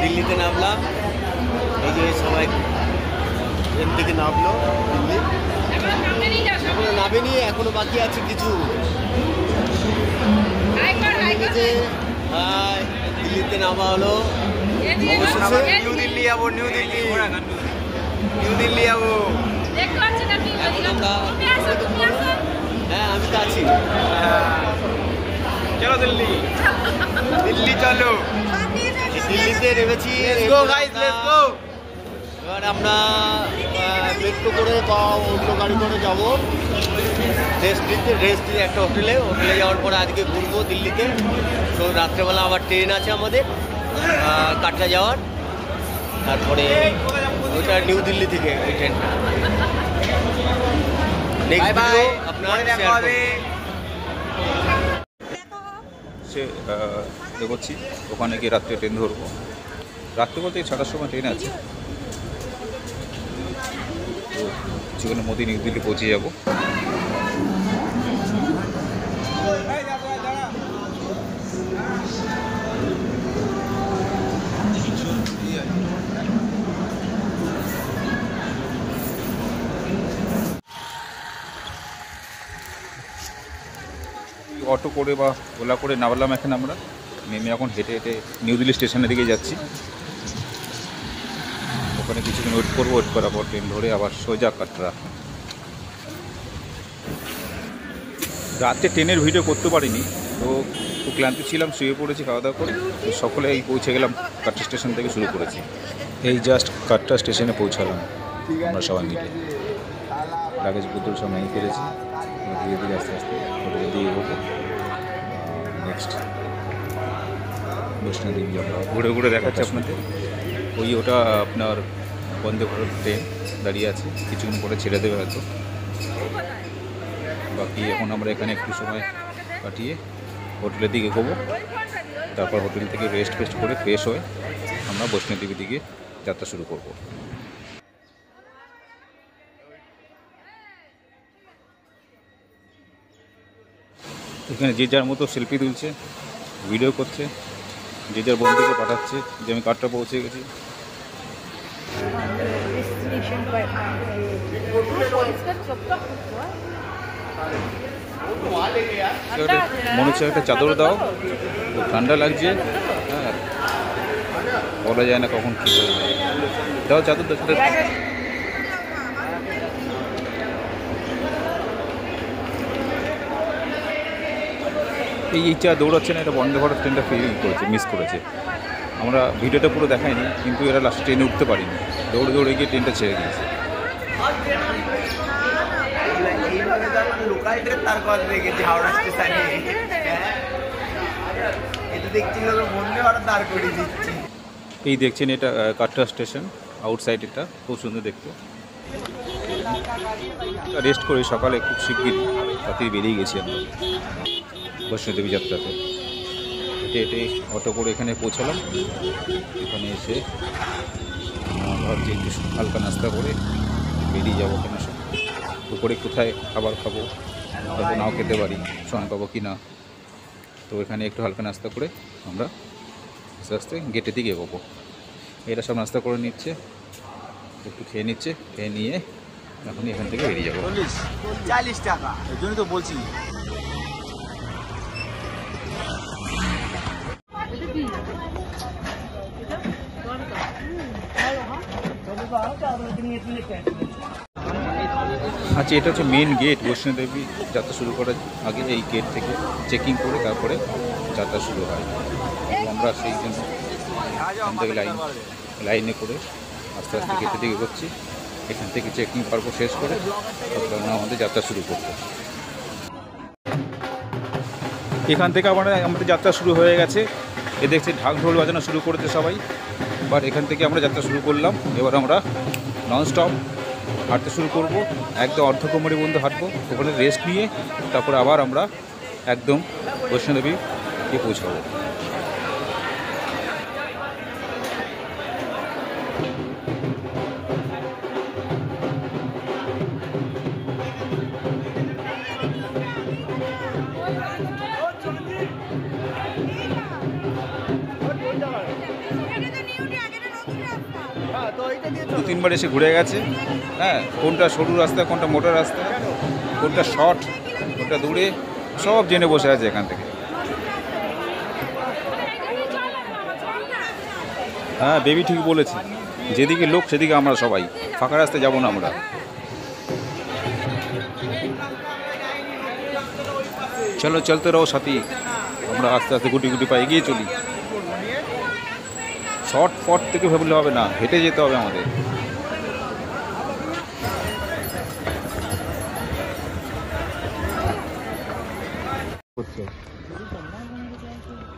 দিল্লিতে নামলাম। এই যে সবাই ট্রেন থেকে নামলো দিল্লি, এখনো নামেনি, এখনো বাকি আছে কিছু। দিল্লিতে নামা হলো, নিউ দিল্লি যাবো, নিউ দিল্লি যাবো। হ্যাঁ আমি তো আছি। চলো দিল্লি চলো। দিল্লিতে নেমেছি, এবার আমরা মেট্রো করে বা অন্য গাড়ি করে যাবো রেস্ট নিতে একটা হোটেলে যাওয়ার পরে আজকে ঘুরবো দিল্লিতে। তো রাত্রেবেলা আবার ট্রেন আছে আমাদের কাটরা যাওয়ার, তারপরে ওইটা নিউ দিল্লি থেকে ওই ট্রেনটা। আপনার সে এগোচ্ছি, ওখানে গিয়ে রাত্রে ট্রেন ধরবো। রাত্রে বলতে 6টার সময় ট্রেন আছে, তো কিছুক্ষণের মধ্যে নিউ দিল্লি পৌঁছে যাবো। অটো করে বা ওলা করে নামলাম এখন আমরা, নেমে এখন হেঁটে হেঁটে নিউ দিল্লি স্টেশনের দিকে যাচ্ছি। ওখানে কিছুক্ষণ ওয়েট করবো, ওয়েট করার পর ট্রেন ধরে আবার সোজা কাটরা। রাত্রে ট্রেনের ভিডিও করতে পারিনি, তো খুব ক্লান্ত ছিলাম, শুয়ে পড়েছি খাওয়া দাওয়া করে। তো সকলে এই পৌঁছে গেলাম, কাটরা স্টেশন থেকে শুরু করেছি। এই জাস্ট কাটরা স্টেশনে পৌঁছালাম আমরা সবাই মিলে। লাগেজ পত্র সব নিয়ে ফেলেছি, ধীরে ধীরে আস্তে আস্তে হোটেলে দিয়ে এগোবো। নেক্সট বৈষ্ণোদেবী যাবো। ঘুরে ঘুরে দেখাচ্ছে আপনাদের। ওটা আপনার বন্দে ভারত ট্রেন দাঁড়িয়ে আছে, কিছুক্ষণ পরে ছেড়ে দেবে হয়তো। বাকি এখন আমরা এখানে একটু সময় কাটিয়ে হোটেলের দিকে এগোবো। তারপর হোটেল থেকে রেস্ট করে ফ্রেশ হয়ে আমরা বৈষ্ণোদেবীর দিকে যাত্রা শুরু করব। এখানে যে যার মতো সেলফি তুলছে, ভিডিও করছে, যে যার বন্ধুকে পাঠাচ্ছে যে আমি কাটরা পৌঁছে গেছি। মনে হচ্ছে একটা চাদর দাও, খুব ঠান্ডা লাগছে। হ্যাঁ, বলা যায় না কখন কী হয়ে যায়। দাও চাদর দেখতে। এই ইচ্ছা দৌড়াচ্ছে না, এটা বন্দে ভারত ট্রেনটা ফেল করেছে, মিস করেছে। আমরা ভিডিওটা পুরো দেখাইনি, কিন্তু এরা লাস্টে ট্রেনে উঠতে পারিনি, দৌড়ে গিয়ে ট্রেনটা ছেড়ে দিয়েছে। এই দেখছেন এটা কাটরা স্টেশন আউটসাইড, এটা খুব সুন্দর দেখতে। রেস্ট করে সকালে খুব শিগগিরই রাত্রি বেরিয়ে গেছি আমরা বৈষ্ণোদেবী যাত্রাতে। হেঁটে হেঁটে অটো করে এখানে পৌঁছালাম। এখানে এসে ভাবছি একটু হালকা নাস্তা করে বেরিয়ে যাবো। কেন দুপুরে কোথায় খাবার খাবো, হয়তো নাও খেতে পারি, সময় পাবো কি না। তো এখানে একটু হালকা নাস্তা করে আমরা আস্তে আস্তে গেটের দিকে এগোবো। এরা সব নাস্তা করে নিচ্ছে, একটু খেয়ে নিচ্ছে, খেয়ে নিয়ে এখনই এখান থেকে বেরিয়ে যাবো। 40 টাকা, এই জন্যই তো বলছি। আচ্ছা, এটা হচ্ছে মেন গেট বৈষ্ণোদেবী যাত্রা শুরু করার আগে। এই গেট থেকে চেকিং করে তারপরে যাত্রা শুরু হয়। আমরা সেই জন্য এখান থেকে লাইনে করে আস্তে আস্তে গেটের দিকে এগোচ্ছি। এখান থেকে চেকিং পর্ব শেষ করে তারপর আমাদের যাত্রা শুরু করবো। এখান থেকে আমাদের যাত্রা শুরু হয়ে গেছে। এ দেখছি ঢাক ঢোল বাজানো শুরু করেছে সবাই। এবার এখান থেকে আমরা যাত্রা শুরু করলাম। এবার আমরা ননস্টপ হাঁটতে শুরু করব, একদম অর্ধকোমরি পর্যন্ত হাঁটবো। ওখানে রেস্ট নিয়ে তারপরে আবার আমরা একদম বৈষ্ণোদেবী গিয়ে পৌঁছাবো। 2-3 বার এসে ঘুরে গেছে। হ্যাঁ, কোনটা সরু রাস্তা, কোনটা মোটা রাস্তা, কোনটা শর্ট, কোনটা দূরে, সব জেনে বসে আছে এখান থেকে। হ্যাঁ, বেবি ঠিক বলেছে, যেদিকে লোক সেদিকে আমরা সবাই, ফাঁকা রাস্তায় যাবো না আমরা। চলো চলতে রহো সাথী, আমরা আস্তে আস্তে গুটি গুটি পায়ে এগিয়ে চলি। শর্ট ফট থেকে ভাবলে হবে না, হেঁটে যেতে হবে আমাদের।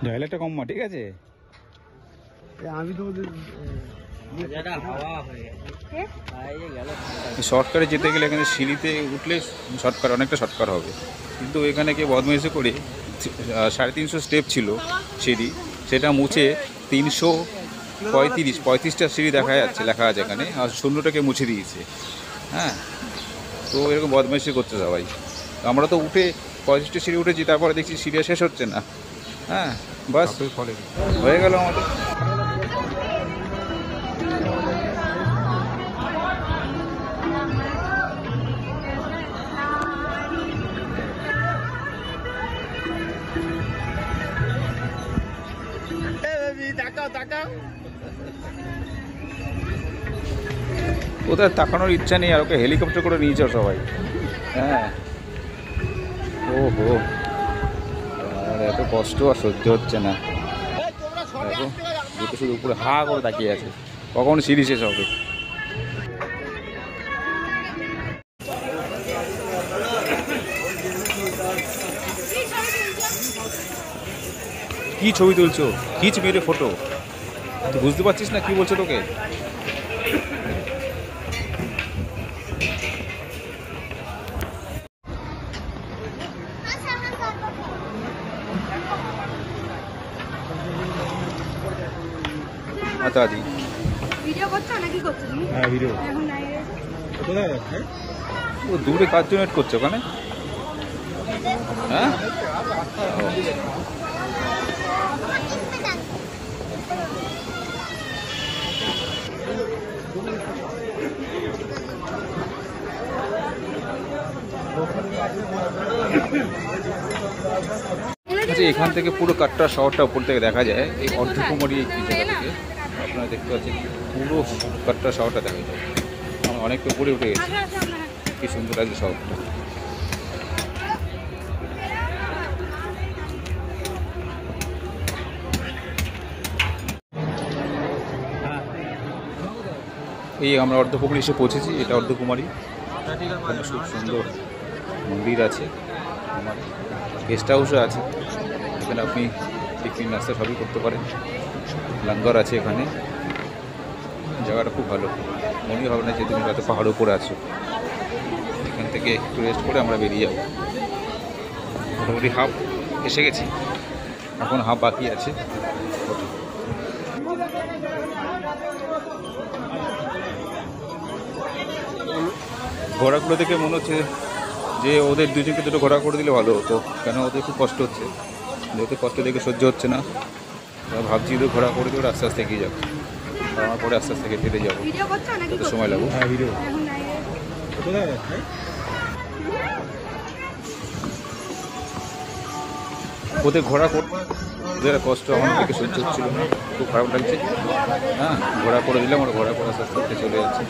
ডায়লগটা কম মা, ঠিক আছে? আমি তো শর্টকাটে যেতে গেলে এখানে সিঁড়িতে উঠলে শর্টকাট, অনেকটা শর্টকাট হবে, কিন্তু এখানে কে বদমাইশি করে 350 স্টেপ ছিল সিঁড়ি, সেটা মুছে 335টা সিঁড়ি দেখা যাচ্ছে, লেখা আছে এখানে, আর 0টাকে মুছে দিয়েছে। হ্যাঁ, তো এরকম বদমাইশি করছে সবাই। আমরা তো উঠে 35টা সিঁড়ি উঠেছি, তারপরে দেখছি সিঁড়ি শেষ হচ্ছে না। হ্যাঁ, বাস হয়ে গেল আমাদের। ওদের তাকানোর ইচ্ছা নেই, আর ওকে হেলিকপ্টার করে নিয়েছে সবাই। হ্যাঁ, ও হো, আর এত কষ্ট আর সহ্য হচ্ছে না। দেখো, দুটো শুধু উপরে হা করে তাকিয়ে আছে, কখন সিঁড়ি শেষ হবে। কি ছবি তুলছো? খিচ মেরে ফটো, তুই বুঝতে পারছিস না কি বলছো তোকে? মাতাজি ভিডিও করছো নাকি করছো তুমি? হ্যাঁ, ভিডিও। এখন নাই রে। কোথায় যাচ্ছে? ও দূরে কাজ জন্য করছে ওখানে। হ্যাঁ, আচ্ছা, এখান থেকে পুরো কাটরা শহরটা উপর থেকে দেখা যায়। এই অর্ধকুমারী এই জায়গা থেকে আপনারা দেখতে পাচ্ছেন পুরো কাটরা শহরটা দেখা যায়। আমরা অনেকটা উপরে উঠে গেছি, কি সুন্দর লাগছে শহরটা। এই আমরা অর্ধকুমারী এসে পৌঁছেছি, এটা অর্ধকুমারী। এখানে খুব সুন্দর মন্দির আছে, আমার গেস্ট হাউসও আছে, এখানে আপনি টিফিন নাস্তা সবই করতে পারেন। লঙ্গর আছে এখানে, জায়গাটা খুব ভালো। মনে হবে না যে তুমি হয়তো পাহাড়ের উপরে আছো। এখান থেকে একটু রেস্ট করে আমরা বেরিয়ে যাব। মোটামুটি হাফ এসে গেছি, এখন হাফ বাকি আছে। ঘোড়াগুলো দেখে মনে হচ্ছে যে ওদের দুজনকে দুটো ঘোড়া করে দিলে ভালো হতো, কেন ওদের খুব কষ্ট হচ্ছে, ওদের কষ্ট দেখে সহ্য হচ্ছে না। ভাবছি ওদের ঘোড়া করে দেবো, আস্তে আস্তে এগিয়ে যাবো, আমার পরে আস্তে আস্তে ফিরে যাবো, কত সময় লাগবে। হ্যাঁ, ভিডিও। ওদের ঘোড়া ওদের কষ্ট আমার থেকে সহ্য হচ্ছিল না, খুব খারাপ লাগছে। হ্যাঁ, ঘোড়া করে দিলাম, ওরা ঘোড়া করে আস্তে আস্তে চলে যাচ্ছে,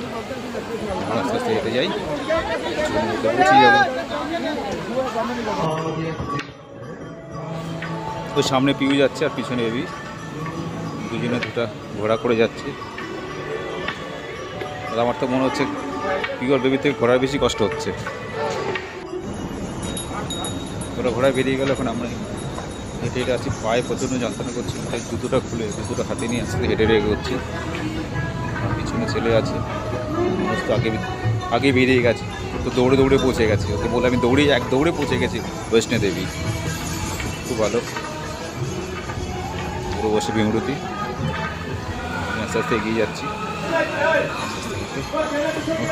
আস্তে আস্তে হেঁটে যাই, পৌঁছে যাবো। ওই সামনে পিউ যাচ্ছে আর পিছনে এবি, দুজনে দুটা ঘোড়া করে যাচ্ছে। আর আমার তো মনে হচ্ছে পিউর বেবি থেকে ঘোড়ার বেশি কষ্ট হচ্ছে। ওরা ঘোড়ায় বেরিয়ে গেল, এখন আমরা হেঁটে হেঁটে আসছি, পায়ে প্রচণ্ড যন্ত্রণা করছি, তাই জুতোটা খুলে জুতোটা হাতে নিয়ে আসতে হেঁটে হেঁটে এগোচ্ছি। আর পিছনে ছেলে আছে, সমস্ত আগে বেরিয়ে গেছে, তো দৌড়ে দৌড়ে পৌঁছে গেছে। ওকে বলে আমি দৌড়ে পৌঁছে গেছি বৈষ্ণো দেবী, খুব ভালো। পুরো বসে বিমরুতি, আমি আস্তে আস্তে এগিয়ে যাচ্ছি,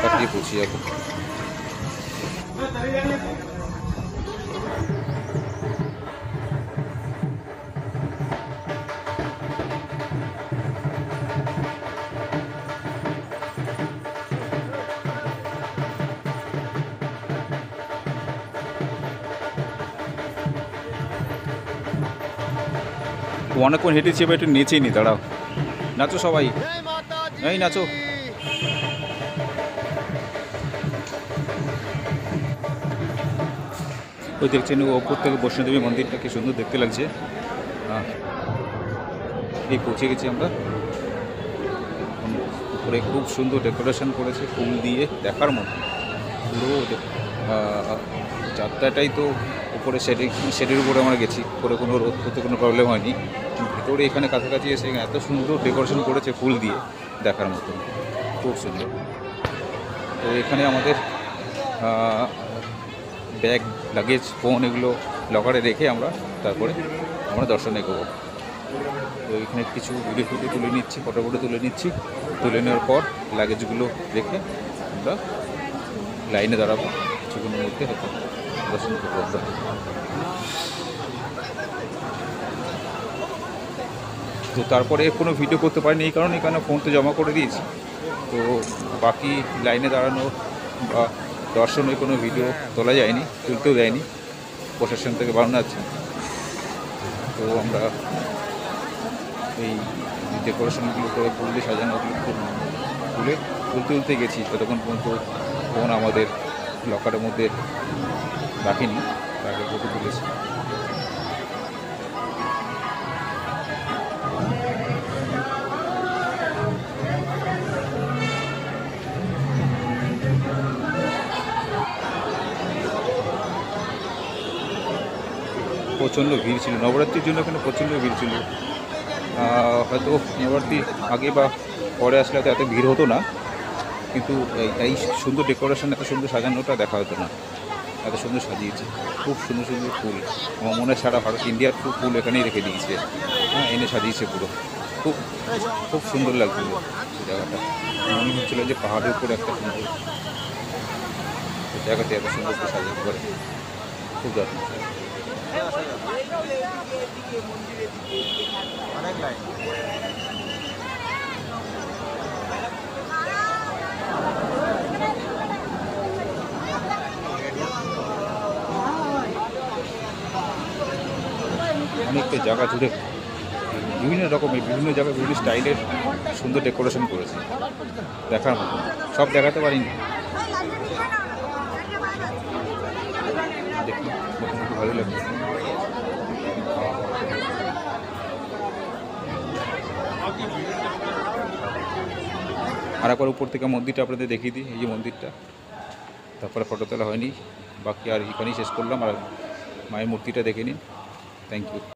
কাটিয়ে পৌঁছে যাবো। অনেকক্ষণ হেঁটেছি, এবার একটু নেচেই নি, দাঁড়াও, নাচো সবাই, এই নাচো। ওই দেখছেন ওপর থেকে বৈষ্ণোদেবী মন্দিরটা কি সুন্দর দেখতে লাগছে। এই পৌঁছে গেছি আমরা। উপরে খুব সুন্দর ডেকোরেশন করেছে ফুল দিয়ে, দেখার মতো। পুরো যাত্রাটাই তো উপরে শেডের উপরে আমরা গেছি, উপরে কোনো রোদ করতে কোনো প্রবলেম হয়নি। ভিতরে এখানে কাছাকাছি এসে এত সুন্দর ডেকোরেশন করেছে ফুল দিয়ে, দেখার মতো, খুব সুন্দর। তো এখানে আমাদের ব্যাগ, লাগেজ, ফোন এগুলো লকারে রেখে তারপরে আমরা দর্শনে এগোবো। তো এখানে কিছু ভিডিও তুলে নিচ্ছি, ফটো তুলে নিচ্ছি। তুলে নেওয়ার পর লাগেজগুলো রেখে আমরা লাইনে দাঁড়াবো, কিছুক্ষণের মধ্যে হয়তো দর্শন করবো আমরা। তো তারপরে কোনো ভিডিও করতে পারিনি এই কারণে, এখানে ফোন তো জমা করে দিয়েছি। তো বাকি লাইনে দাঁড়ানো বা দর্শনের কোনো ভিডিও তোলা যায়নি, তুলতেও দেয়নি, প্রশাসন থেকে বারণ আছে। তো আমরা এই ডেকোরেশনগুলো করে ফুল দিয়ে সাজানোগুলো তুলতে গেছি, ততক্ষণ পর্যন্ত ফোন আমাদের লকারের মধ্যে রাখিনি, তাকে ফটো তুলেছি। প্রচণ্ড ভিড় ছিল নবরাত্রির জন্য, এখানে প্রচণ্ড ভিড় ছিল। হয়তো নবরাত্রির আগে বা পরে আসলে হয়তো এত ভিড় হতো না, কিন্তু এই সুন্দর ডেকোরেশন, এত সুন্দর সাজানোটা দেখা হতো না। এত সুন্দর সাজিয়েছে, খুব সুন্দর সুন্দর ফুল। আমার মনে হয় সারা ভারত ইন্ডিয়ার ফুল এখানেই রেখে দিয়েছে, এনে সাজিয়েছে পুরো। খুব খুব সুন্দর লাগছিল জায়গাটা, মনে হচ্ছিল যে পাহাড়ের উপরে একটা সুন্দর জায়গাতে এত সুন্দর করে সাজাতে পারে, খুব দারুণ। অনেকটা জায়গা জুড়ে বিভিন্ন রকমের, বিভিন্ন জায়গায় বিভিন্ন স্টাইলের সুন্দর ডেকোরেশন করেছে, দেখার মতো। সব দেখাতে পারিনি, দেখি ভালো লাগছে। আর একবার উপর থেকে মন্দিরটা আপনাদের দেখিয়ে দিই, এই যে মন্দিরটা। তারপরে ফটো তোলা হয়নি, বাকি আর এখানেই শেষ করলাম। আর মায়ের মূর্তিটা দেখে নিন। Thank you.